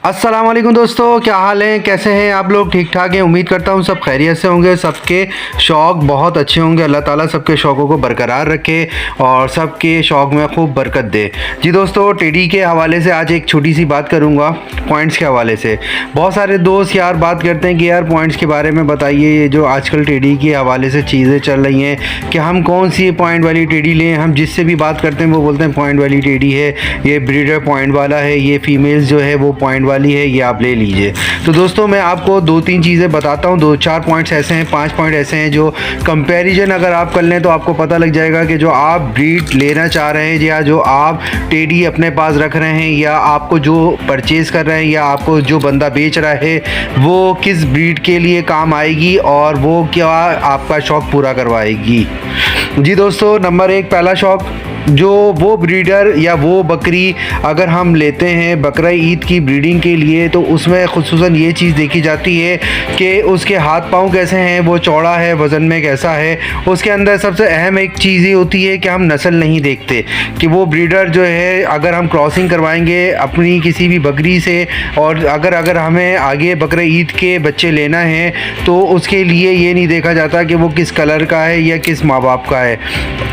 अस्सलाम वालेकुम दोस्तों, क्या हाल है, कैसे हैं आप लोग? ठीक ठाक हैं? उम्मीद करता हूँ सब खैरियत से होंगे। सबके शौक़ बहुत अच्छे होंगे। अल्लाह ताला सबके शौक़ों को बरकरार रखे और सबके शौक़ में खूब बरकत दे। जी दोस्तों, टेडी के हवाले से आज एक छोटी सी बात करूँगा पॉइंट्स के हवाले से। बहुत सारे दोस्त यार बात करते हैं कि यार पॉइंट्स के बारे में बताइए, ये जो आजकल टेडी के हवाले से चीज़ें चल रही हैं कि हम कौन सी पॉइंट वाली टेडी लें। हम जिससे भी बात करते हैं वो बोलते हैं पॉइंट वाली टेडी है, ये ब्रीडर पॉइंट वाला है, ये फीमेल्स जो है वो पॉइंट वाली है, ये आप ले लीजिए। तो दोस्तों मैं आपको दो तीन चीज़ें बताता हूँ। 2-4 पॉइंट्स ऐसे हैं, 5 पॉइंट ऐसे हैं जो कंपैरिजन अगर आप कर लें तो आपको पता लग जाएगा कि जो आप ब्रीड लेना चाह रहे हैं या जो आप टेडी अपने पास रख रहे हैं या आपको जो परचेज़ कर रहे हैं या आपको जो बंदा बेच रहा है वो किस ब्रीड के लिए काम आएगी और वो क्या आपका शौक़ पूरा करवाएगी। जी दोस्तों, नंबर 1 पहला शौक़, जो वो ब्रीडर या वो बकरी अगर हम लेते हैं बकरा ईद की ब्रीडिंग के लिए तो उसमें खुसूसन ये चीज़ देखी जाती है कि उसके हाथ पाँव कैसे हैं, वो चौड़ा है, वज़न में कैसा है। उसके अंदर सबसे अहम एक चीज़ ये होती है कि हम नस्ल नहीं देखते कि वो ब्रीडर जो है अगर हम क्रॉसिंग करवाएंगे अपनी किसी भी बकरी से और अगर हमें आगे बकरा ईद के बच्चे लेना है तो उसके लिए ये नहीं देखा जाता कि वो किस कलर का है या किस माँ बाप का है।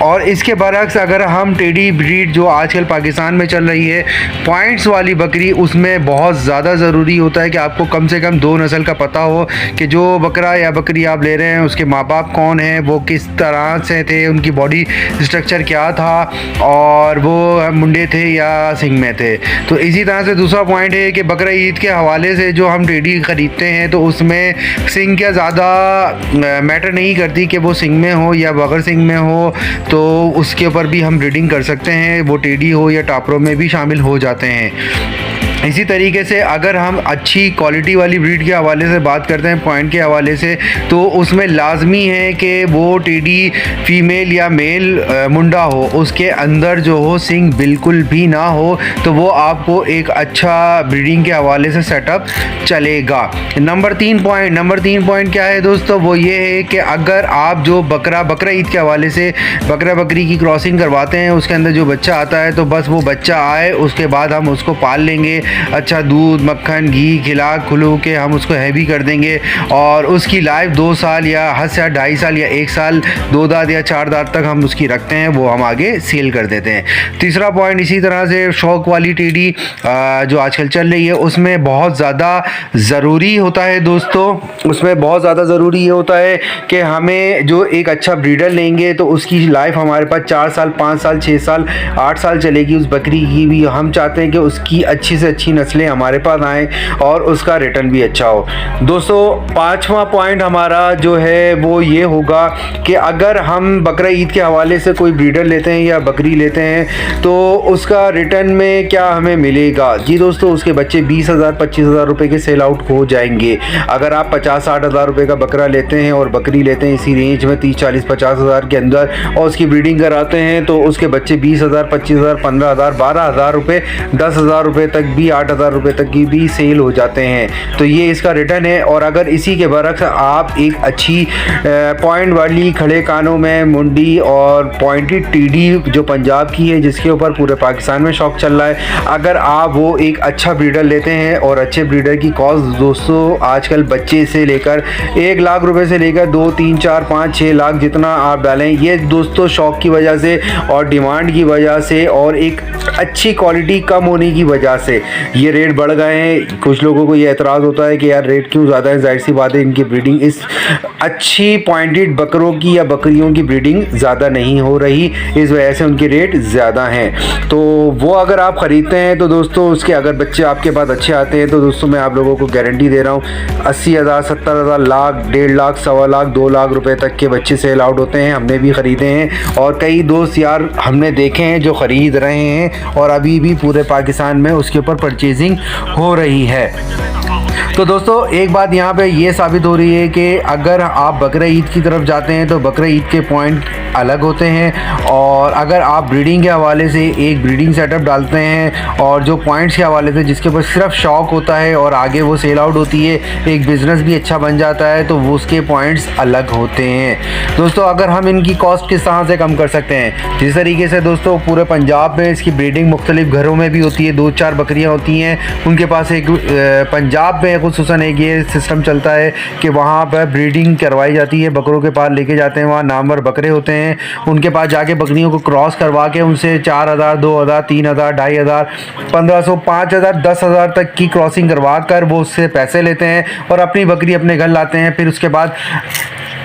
और इसके बरक्स अगर हम टेडी ब्रीड जो आजकल पाकिस्तान में चल रही है पॉइंट्स वाली बकरी, उसमें बहुत ज़्यादा ज़रूरी होता है कि आपको कम से कम 2 नस्ल का पता हो कि जो बकरा या बकरी आप ले रहे हैं उसके माँ बाप कौन हैं, वो किस तरह से थे, उनकी बॉडी स्ट्रक्चर क्या था और वो मुंडे थे या सिंग में थे। तो इसी तरह से दूसरा पॉइंट है कि बकरा ईद के हवाले से जो हम टेडी ख़रीदते हैं तो उसमें सिंग क्या ज़्यादा मैटर नहीं करती कि वो सिंग में हो या बगैर सिंग में हो, तो उसके ऊपर भी हम ब्रीडिंग कर सकते हैं। वो टेडी हो या टापरों में भी शामिल हो जाते हैं। इसी तरीके से अगर हम अच्छी क्वालिटी वाली ब्रीड के हवाले से बात करते हैं पॉइंट के हवाले से तो उसमें लाजमी है कि वो टेडी फीमेल या मेल मुंडा हो, उसके अंदर जो हो सिंग बिल्कुल भी ना हो, तो वो आपको एक अच्छा ब्रीडिंग के हवाले से सेटअप चलेगा। नंबर 3 पॉइंट क्या है दोस्तों, वो ये है कि अगर आप जो बकरा ईद के हवाले से बकरा बकरी की क्रॉसिंग करवाते हैं उसके अंदर जो बच्चा आता है तो बस वो बच्चा आए उसके बाद हम उसको पाल लेंगे, अच्छा दूध मक्खन घी खिला खुलू के हम उसको हैवी कर देंगे और उसकी लाइफ 2 साल या हद से 2.5 साल या 1 साल 2 दांत या 4 दांत तक हम उसकी रखते हैं, वो हम आगे सेल कर देते हैं। तीसरा पॉइंट इसी तरह से शौक वाली टेडी जो आजकल चल रही है उसमें बहुत ज़्यादा ज़रूरी होता है दोस्तों, उसमें बहुत ज़्यादा ज़रूरी ये होता है कि हमें जो एक अच्छा ब्रीडर लेंगे तो उसकी लाइफ हमारे पास 4 साल 5 साल 6 साल 8 साल चलेगी उस बकरी की भी। हम चाहते हैं कि उसकी अच्छी से अच्छी नस्लें हमारे पास आएँ और उसका रिटर्न भी अच्छा हो। दोस्तों 5वां पॉइंट हमारा जो है वो ये होगा कि अगर हम बकरा ईद के हवाले से कोई ब्रीडर लेते हैं या बकरी लेते हैं तो उसका रिटर्न में क्या हमें मिलेगा। जी दोस्तों, उसके बच्चे 20,000 25,000 रुपये के सेल आउट हो जाएंगे। अगर आप 50-60 हज़ार रुपये का बकरा लेते हैं और बकरी लेते हैं इसी रेंज में 30-40-50 हज़ार के अंदर और उसकी ब्रीडिंग कराते हैं तो उसके बच्चे 20,000 25,000 15,000 12,000 रुपये 10,000 रुपये तक भी 8,000 रुपये तक की भी सेल हो जाते हैं। तो ये इसका रिटर्न है। और अगर इसी के बरक्स आप एक अच्छी पॉइंट वाली खड़े कानों में मुंडी और पॉइंटेड टीडी जो पंजाब की है जिसके ऊपर पूरे पाकिस्तान में शौक चल रहा है, अगर आप वो एक अच्छा ब्रीडर लेते हैं और अच्छे ब्रीडर की कॉस्ट दोस्तों आजकल बच्चे से लेकर 1 लाख रुपए से लेकर 2 3 4 5 6 लाख जितना आप डालें, ये दोस्तों शौक की वजह से और डिमांड की वजह से और एक अच्छी क्वालिटी कम होने की वजह से ये रेट बढ़ गए हैं। कुछ लोगों को ये एतराज़ होता है कि यार रेट क्यों ज़्यादा है, जाहिर सी बात है इनकी ब्रीडिंग इस अच्छी पॉइंटेड बकरों की या बकरियों की ब्रीडिंग ज़्यादा नहीं हो रही, इस वजह से उनके रेट ज़्यादा हैं। तो वो अगर आप ख़रीदते हैं तो दोस्तों उसके अगर बच्चे आपके पास अच्छे आते हैं तो दोस्तों मैं आप लोगों को गारंटी दे रहा हूँ 80,000 70,000 लाख 1.5 लाख 1.25 लाख 2 लाख रुपए तक के बच्चे सेल आउट होते हैं। हमने भी ख़रीदे हैं और कई दोस्त यार हमने देखे हैं जो ख़रीद रहे हैं और अभी भी पूरे पाकिस्तान में उसके ऊपर परचेजिंग हो रही है। तो दोस्तों एक बात यहाँ पे ये साबित हो रही है कि अगर आप बकरा ईद की तरफ जाते हैं तो बकरा ईद के पॉइंट अलग होते हैं, और अगर आप ब्रीडिंग के हवाले से एक ब्रीडिंग सेटअप डालते हैं और जो पॉइंट्स के हवाले से जिसके ऊपर सिर्फ शौक होता है और आगे वो सेल आउट होती है, एक बिज़नेस भी अच्छा बन जाता है, तो वो उसके पॉइंट्स अलग होते हैं। दोस्तों अगर हम इनकी कॉस्ट किस तरह से कम कर सकते हैं, जिस तरीके से दोस्तों पूरे पंजाब में इसकी ब्रीडिंग मुख्तलिफ घरों में भी होती है, 2-4 बकरियाँ होती हैं उनके पास। एक पंजाब में खुसूसन एक ये सिस्टम चलता है कि वहाँ पर ब्रीडिंग करवाई जाती है, बकरों के पास लेके जाते हैं, वहाँ नामवर बकरे होते हैं, उनके पास जाके बकरियों को क्रॉस करवा के उनसे 4000, 2000, 3000, 2500, 1500, 5000, 10,000 तक की क्रॉसिंग करवा कर वो उससे पैसे लेते हैं और अपनी बकरी अपने घर लाते हैं। फिर उसके बाद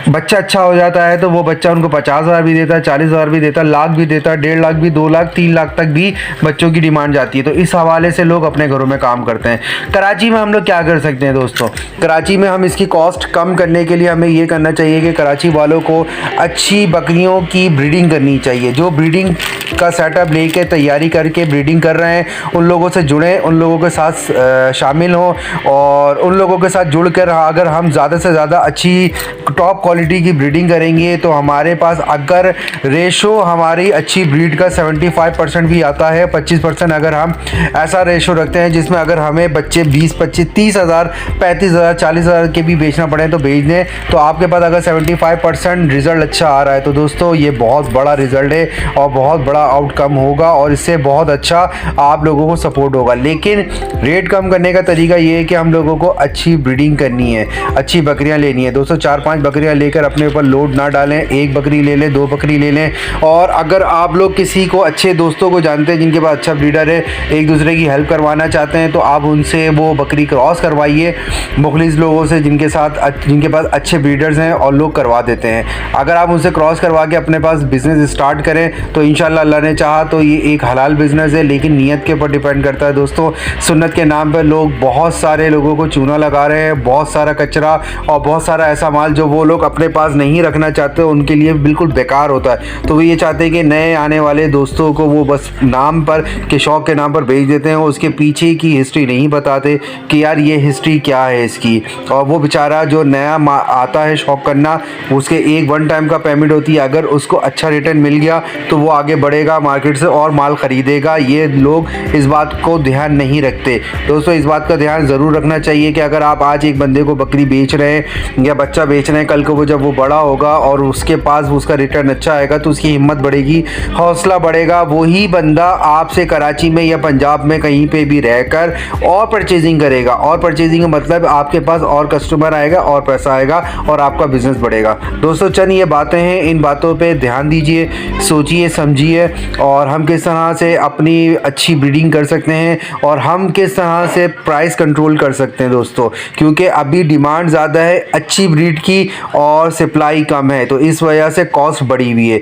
बच्चा अच्छा हो जाता है तो वो बच्चा उनको 50,000 भी देता है, 40,000 भी देता है, लाख भी देता है, 1.5 लाख भी, 2 लाख, 3 लाख तक भी बच्चों की डिमांड जाती है। तो इस हवाले से लोग अपने घरों में काम करते हैं। कराची में हम लोग क्या कर सकते हैं दोस्तों, कराची में हम इसकी कॉस्ट कम करने के लिए हमें ये करना चाहिए कि कराची वालों को अच्छी बकरियों की ब्रीडिंग करनी चाहिए। जो ब्रीडिंग का सेटअप लेके तैयारी करके ब्रीडिंग कर रहे हैं उन लोगों से जुड़ें, उन लोगों के साथ शामिल हों, और उन लोगों के साथ जुड़कर अगर हम ज़्यादा से ज़्यादा अच्छी टॉप क्वालिटी की ब्रीडिंग करेंगे तो हमारे पास अगर रेशो हमारी अच्छी ब्रीड का 75% भी आता है, 25% अगर हम ऐसा रेशो रखते हैं जिसमें अगर हमें बच्चे 20, 25, 30,000, 35,000, 40,000 के भी बेचना पड़े तो बेच दें, तो आपके पास अगर 75% रिज़ल्ट अच्छा आ रहा है तो दोस्तों ये बहुत बड़ा रिज़ल्ट है और बहुत बड़ा आउटकम होगा और इससे बहुत अच्छा आप लोगों को सपोर्ट होगा। लेकिन रेट कम करने का तरीका ये है कि हम लोगों को अच्छी ब्रीडिंग करनी है, अच्छी बकरियां लेनी है दोस्तों। 4-5 बकरियां लेकर अपने ऊपर लोड ना डालें, एक बकरी ले लें, 2 बकरी ले लें। और अगर आप लोग किसी को अच्छे दोस्तों को जानते हैं जिनके पास अच्छा ब्रीडर है, एक दूसरे की हेल्प करवाना चाहते हैं, तो आप उनसे वो बकरी क्रॉस करवाइए मुखलिस लोगों से जिनके पास अच्छे ब्रीडर्स हैं और लोग करवा देते हैं। अगर आप उनसे क्रॉस करवा के अपने पास बिज़नेस स्टार्ट करें तो इंशाल्लाह अल्लाह ने चाहा तो ये एक हलाल बिज़नेस है, लेकिन नीयत के ऊपर डिपेंड करता है दोस्तों। सुन्नत के नाम पर लोग बहुत सारे लोगों को चूना लगा रहे हैं, बहुत सारा कचरा और बहुत सारा ऐसा माल जो वो लोग अपने पास नहीं रखना चाहते, उनके लिए बिल्कुल बेकार होता है। तो वो ये चाहते हैं कि नए आने वाले दोस्तों को वो बस नाम पर के शौक़ के नाम पर भेज देते हैं, उसके पीछे की हिस्ट्री नहीं बताते कि यार ये हिस्ट्री क्या है इसकी। और वो बेचारा जो नया आता है शौक़ करना, उसके एक 1 टाइम का पेमेंट होती है, अगर उसको अच्छा रिटर्न मिल गया तो वो आगे बढ़ेगा मार्केट से और माल ख़रीदेगा। ये लोग इस बात को ध्यान नहीं रखते दोस्तों। इस बात का ध्यान ज़रूर रखना चाहिए कि अगर आप आज एक बंदे को बकरी बेच रहे हैं या बच्चा बेच रहे हैं, कल को वो जब वो बड़ा होगा और उसके पास उसका रिटर्न अच्छा आएगा तो उसकी हिम्मत बढ़ेगी, हौसला बढ़ेगा। वही बंदा आपसे कराची में या पंजाब में कहीं पे भी रहकर और परचेजिंग करेगा, और परचेजिंग का मतलब आपके पास और कस्टमर आएगा और पैसा आएगा और आपका बिज़नेस बढ़ेगा। दोस्तों चंद ये बातें हैं, इन बातों पे ध्यान दीजिए, सोचिए, समझिए, और हम किस तरह से अपनी अच्छी ब्रीडिंग कर सकते हैं और हम किस तरह से प्राइस कंट्रोल कर सकते हैं दोस्तों। क्योंकि अभी डिमांड ज़्यादा है अच्छी ब्रीड की और सप्लाई कम है, तो इस वजह से कॉस्ट बढ़ी हुई है।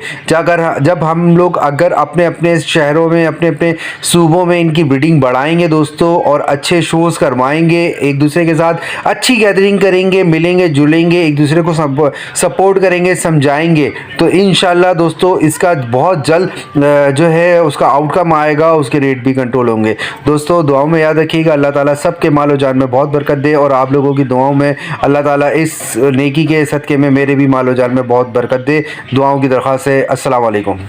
जब हम लोग अगर अपने अपने शहरों में, अपने अपने सूबों में इनकी ब्रीडिंग बढ़ाएंगे दोस्तों और अच्छे शोज़ करवाएंगे, एक दूसरे के साथ अच्छी गैदरिंग करेंगे, मिलेंगे जुलेंगे, एक दूसरे को सपोर्ट करेंगे, समझाएंगे, तो इंशाल्लाह दोस्तों इसका बहुत जल्द जो है उसका आउटकम आएगा, उसके रेट भी कंट्रोल होंगे। दोस्तों दुआओं में याद रखिएगा, अल्लाह ताला सबके मालो जान में बहुत बरकत दे, और आप लोगों की दुआओं में अल्लाह ताला इस नेकी के सदक़े में मेरे भी मालो जान में बहुत बरकत दे। दुआओं की दरख्वास्त है। अस्सलाम वालेकुम।